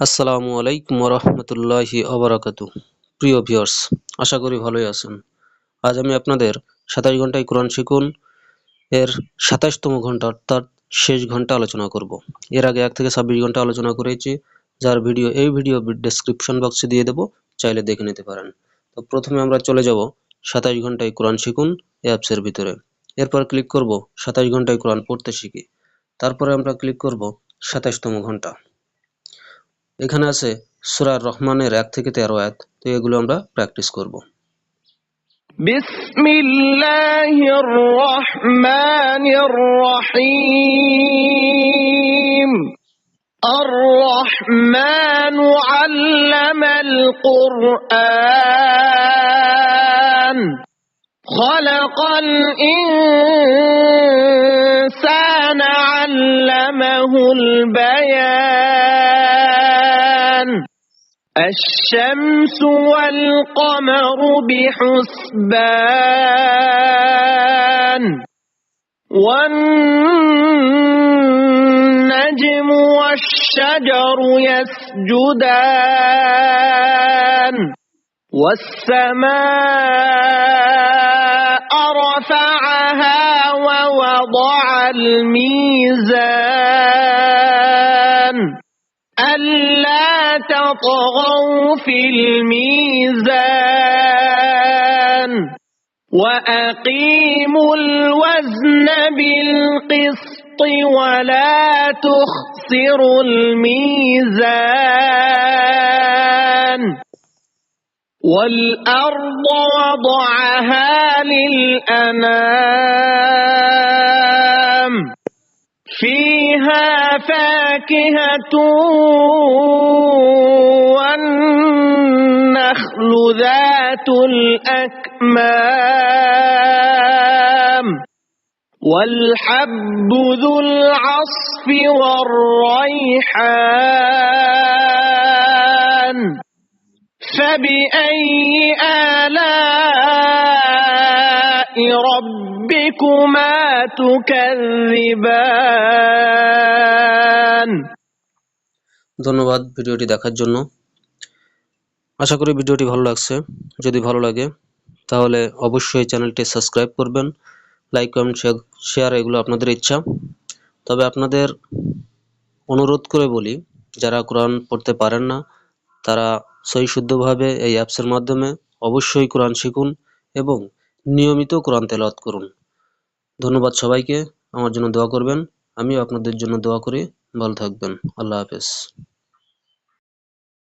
আসসালামু আলাইকুম রহমতুল্লাহি অবরাকাতু। প্রিয় ভিউয়ার্স, আশা করি ভালোই আছেন। আজ আমি আপনাদের ২৭ ঘন্টায় কোরআন শিখুন এর ২৭তম ঘন্টা অর্থাৎ শেষ ঘন্টা আলোচনা করব। এর আগে ১ থেকে ২৬ ঘন্টা আলোচনা করেছি, যার এই ভিডিও ডেসক্রিপশন বক্সে দিয়ে দেব, চাইলে দেখে নিতে পারেন। তো প্রথমে আমরা চলে যাব ২৭ ঘন্টায় কোরআন শিখুন অ্যাপসের ভিতরে। এরপর ক্লিক করব ২৭ ঘন্টায় কোরআন পড়তে শিখি। তারপরে আমরা ক্লিক করব ২৭তম ঘন্টা। এখানে আছে সূরা রহমানের ১ থেকে ১৩ আয়াত। তো এগুলো আমরা প্র্যাকটিস করব। বিসমিল্লাহির রহমানির রহিম। আর-রহমানু আল্লামাল কুরআন। খালাকাল ইনসানা আল্লামাহুল বায়ান। الشمس والقمر بحسبان والنجم والشجر يسجدان والسماء رفعها ووضع الميزان ألا تطغوا في الميزان وأقيموا الوزن بالقسط ولا تخسروا الميزان والأرض وضعها للأنام فيها فاكهة والنخل ذات الأكمام والحب ذو العصف والريحان فبأي آلاء ربكما تكذبان। ধন্যবাদ ভিডিওটি দেখার জন্য। আশা করি ভিডিওটি ভালো লাগছে। যদি ভালো লাগে তাহলে অবশ্যই চ্যানেলটি সাবস্ক্রাইব করবেন। লাইক, কমেন্ট, শেয়ার এগুলো আপনাদের ইচ্ছা। তবে আপনাদের অনুরোধ করে বলি, যারা কোরআন পড়তে পারেন না তারা সহি শুদ্ধভাবে এই অ্যাপসের মাধ্যমে অবশ্যই কোরআন শিখুন এবং নিয়মিত কোরআন তেলাওয়াত করুন। ধন্যবাদ সবাইকে। আমার জন্য দোয়া করবেন। আমিও আপনাদের জন্য দোয়া করি। ভালো থাকবেন। আল্লাহ হাফেজ।